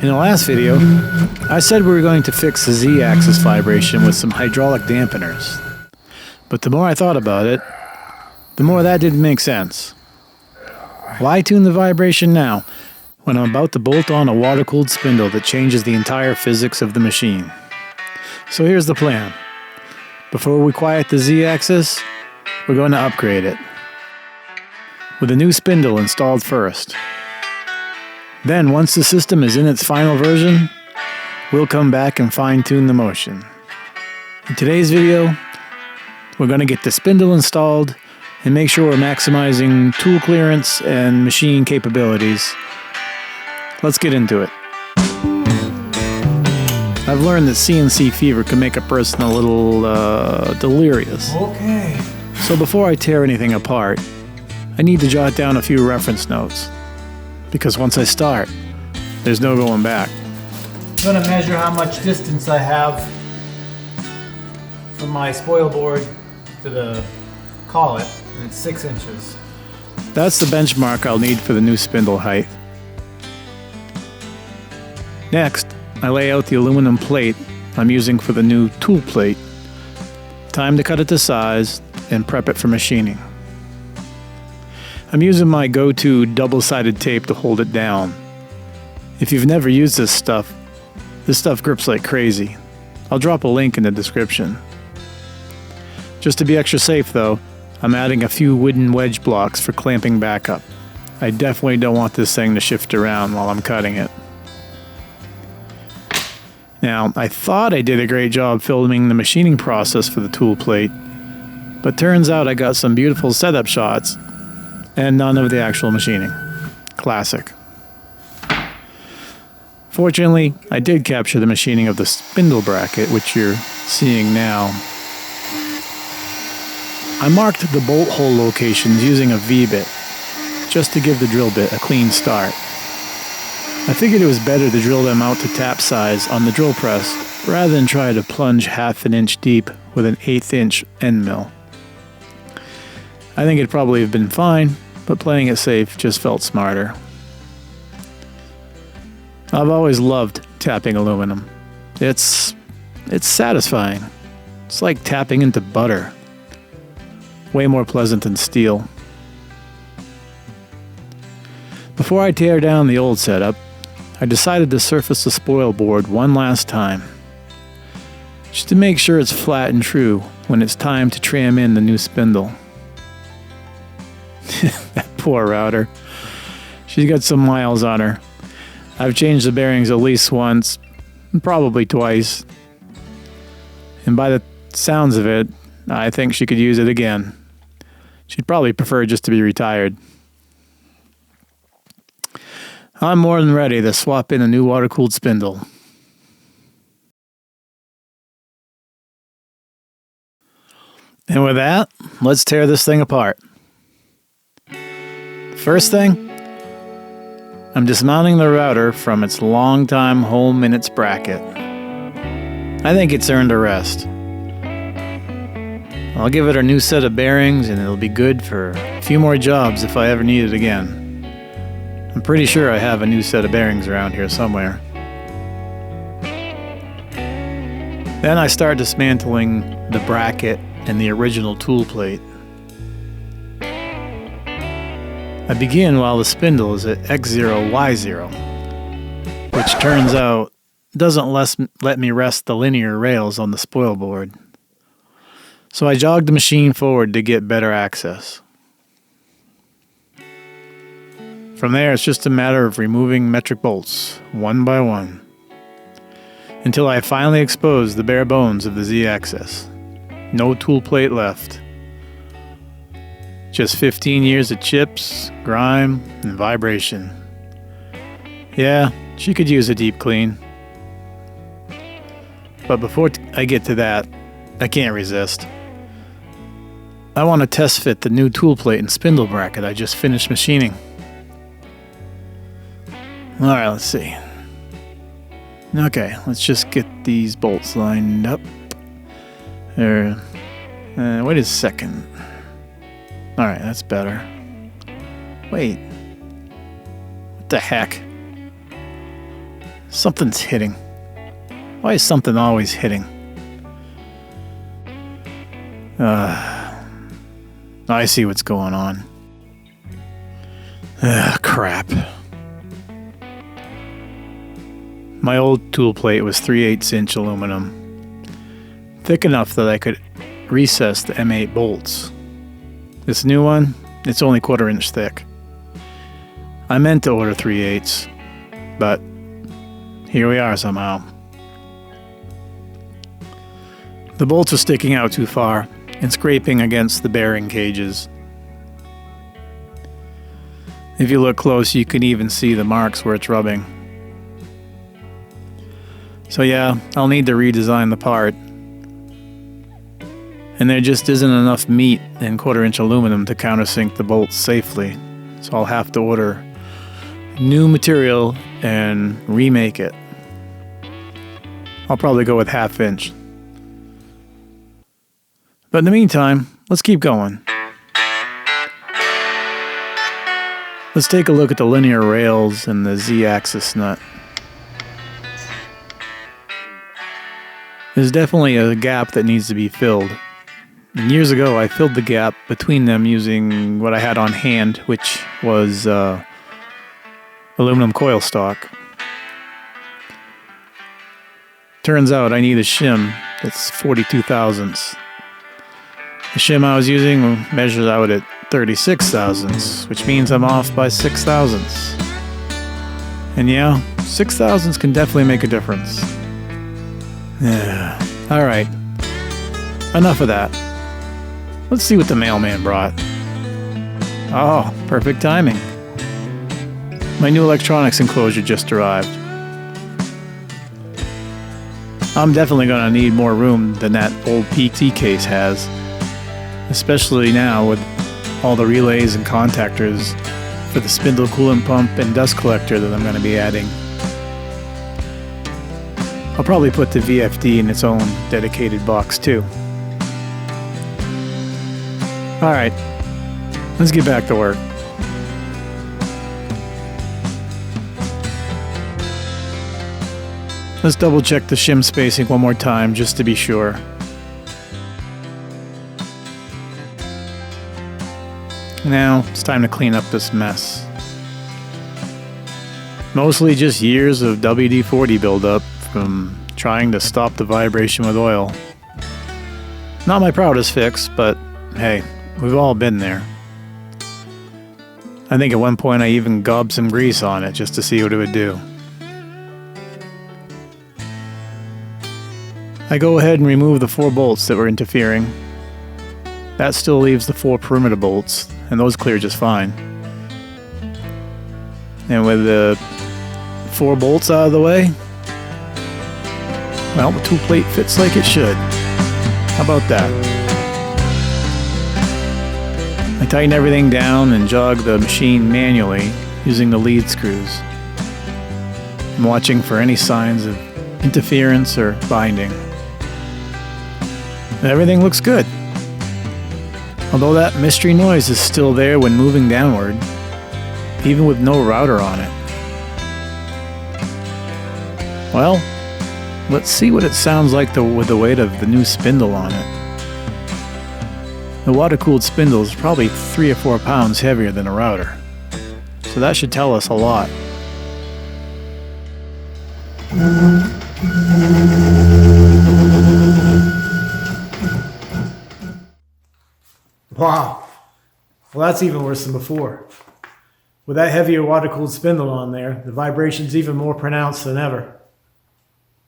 In the last video, I said we were going to fix the Z-axis vibration with some hydraulic dampeners. But the more I thought about it, the more that didn't make sense. Why tune the vibration now, when I'm about to bolt on a water-cooled spindle that changes the entire physics of the machine? So here's the plan. Before we quiet the Z-axis, we're going to upgrade it, with a new spindle installed first. Then, once the system is in its final version, we'll come back and fine-tune the motion. In today's video, we're going to get the spindle installed and make sure we're maximizing tool clearance and machine capabilities. Let's get into it. I've learned that CNC fever can make a person a little delirious. Okay. So before I tear anything apart, I need to jot down a few reference notes. Because once I start, there's no going back. I'm going to measure how much distance I have from my spoil board to the collet, and it's 6 inches. That's the benchmark I'll need for the new spindle height. Next, I lay out the aluminum plate I'm using for the new tool plate. Time to cut it to size and prep it for machining. I'm using my go-to double-sided tape to hold it down. If you've never used this stuff grips like crazy. I'll drop a link in the description. Just to be extra safe though, I'm adding a few wooden wedge blocks for clamping back up. I definitely don't want this thing to shift around while I'm cutting it. Now, I thought I did a great job filming the machining process for the tool plate, but turns out I got some beautiful setup shots and none of the actual machining. Classic. Fortunately, I did capture the machining of the spindle bracket, which you're seeing now. I marked the bolt hole locations using a V-bit, just to give the drill bit a clean start. I figured it was better to drill them out to tap size on the drill press, rather than try to plunge half an inch deep with an 1/8 inch end mill. I think it'd probably have been fine, but playing it safe just felt smarter. I've always loved tapping aluminum. It's satisfying. It's like tapping into butter. Way more pleasant than steel. Before I tear down the old setup, I decided to surface the spoil board one last time, just to make sure it's flat and true when it's time to tram in the new spindle. That poor router. She's got some miles on her. I've changed the bearings at least once, probably twice. And by the sounds of it, I think she could use it again. She'd probably prefer just to be retired. I'm more than ready to swap in a new water-cooled spindle. And with that, let's tear this thing apart. First thing, I'm dismounting the router from its long-time home in its bracket. I think it's earned a rest. I'll give it a new set of bearings and it'll be good for a few more jobs if I ever need it again. I'm pretty sure I have a new set of bearings around here somewhere. Then I start dismantling the bracket and the original tool plate. I begin while the spindle is at X0, Y0, which turns out doesn't let me rest the linear rails on the spoil board. So I jog the machine forward to get better access. From there, it's just a matter of removing metric bolts, one by one, until I finally expose the bare bones of the Z-axis. No tool plate left. Just 15 years of chips, grime, and vibration. Yeah, she could use a deep clean. But before I get to that, I can't resist. I want to test fit the new tool plate and spindle bracket I just finished machining. Alright, let's see. Okay, let's just get these bolts lined up. There. Wait a second. Alright, that's better. Wait. What the heck? Something's hitting. Why is something always hitting? I see what's going on. Crap. My old tool plate was 3/8 inch aluminum, thick enough that I could recess the M8 bolts. This new one, it's only 1/4 inch thick. I meant to order 3/8, but here we are somehow. The bolts are sticking out too far and scraping against the bearing cages. If you look close, you can even see the marks where it's rubbing. So yeah, I'll need to redesign the part. And there just isn't enough meat in 1/4 inch aluminum to countersink the bolts safely. So I'll have to order new material and remake it. I'll probably go with 1/2 inch. But in the meantime, let's keep going. Let's take a look at the linear rails and the Z-axis nut. There's definitely a gap that needs to be filled. And years ago, I filled the gap between them using what I had on hand, which was aluminum coil stock. Turns out I need a shim that's 42 thousandths. The shim I was using measures out at 36 thousandths, which means I'm off by 6 thousandths. And yeah, 6 thousandths can definitely make a difference. Alright, enough of that. Let's see what the mailman brought. Oh, perfect timing. My new electronics enclosure just arrived. I'm definitely going to need more room than that old PT case has, especially now with all the relays and contactors for the Spindle coolant pump and dust collector that I'm going to be adding. I'll probably put the VFD in its own dedicated box too. Alright, let's get back to work. Let's double check the shim spacing one more time just to be sure. Now it's time to clean up this mess. Mostly just years of WD-40 buildup from trying to stop the vibration with oil. Not my proudest fix, but hey, we've all been there. I think at one point I even gobbed some grease on it just to see what it would do. I go ahead and remove the 4 bolts that were interfering. That still leaves the 4 perimeter bolts, and those clear just fine. And with the 4 bolts out of the way, well, the tool plate fits like it should. How about that? I tighten everything down and jog the machine manually using the lead screws. I'm watching for any signs of interference or binding. Everything looks good. Although that mystery noise is still there when moving downward, even with no router on it. Well, let's see what it sounds like with the weight of the new spindle on it. The water-cooled spindle is probably 3 or 4 pounds heavier than a router, so that should tell us a lot. Wow. Well, that's even worse than before. With that heavier water-cooled spindle on there, the vibration's even more pronounced than ever.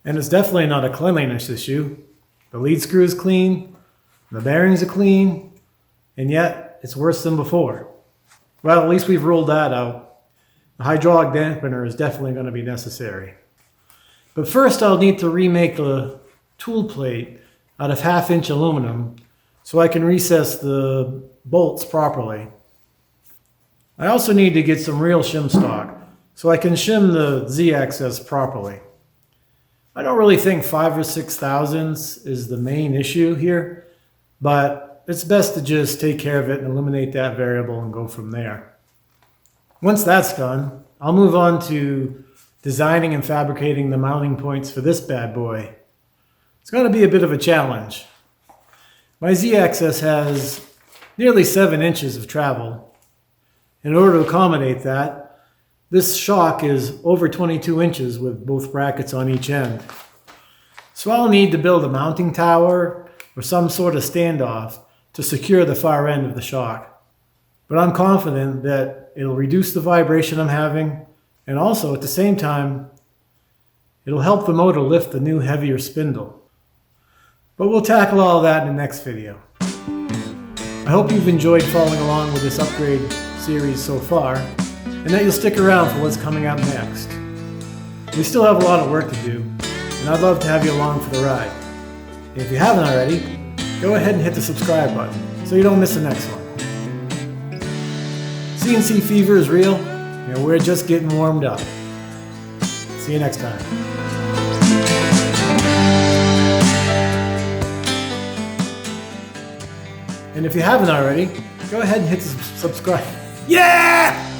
And it's definitely not a cleanliness issue. The lead screw is clean, the bearings are clean, and yet it's worse than before. Well, at least we've ruled that out. The hydraulic dampener is definitely going to be necessary. But first I'll need to remake the tool plate out of 1/2 inch aluminum so I can recess the bolts properly. I also need to get some real shim stock so I can shim the Z-axis properly. I don't really think 5 or 6 thousandths is the main issue here, but it's best to just take care of it and eliminate that variable and go from there. Once that's done, I'll move on to designing and fabricating the mounting points for this bad boy. It's going to be a bit of a challenge. My Z-axis has nearly 7 inches of travel. In order to accommodate that, this shock is over 22 inches with both brackets on each end. So I'll need to build a mounting tower or some sort of standoff to secure the far end of the shock. But I'm confident that it'll reduce the vibration I'm having, and also at the same time, it'll help the motor lift the new heavier spindle. But we'll tackle all that in the next video. I hope you've enjoyed following along with this upgrade series so far, and that you'll stick around for what's coming up next. We still have a lot of work to do, and I'd love to have you along for the ride. And if you haven't already, go ahead and hit the subscribe button so you don't miss the next one. CNC fever is real, and we're just getting warmed up. See you next time. And if you haven't already, go ahead and hit the subscribe. Yeah!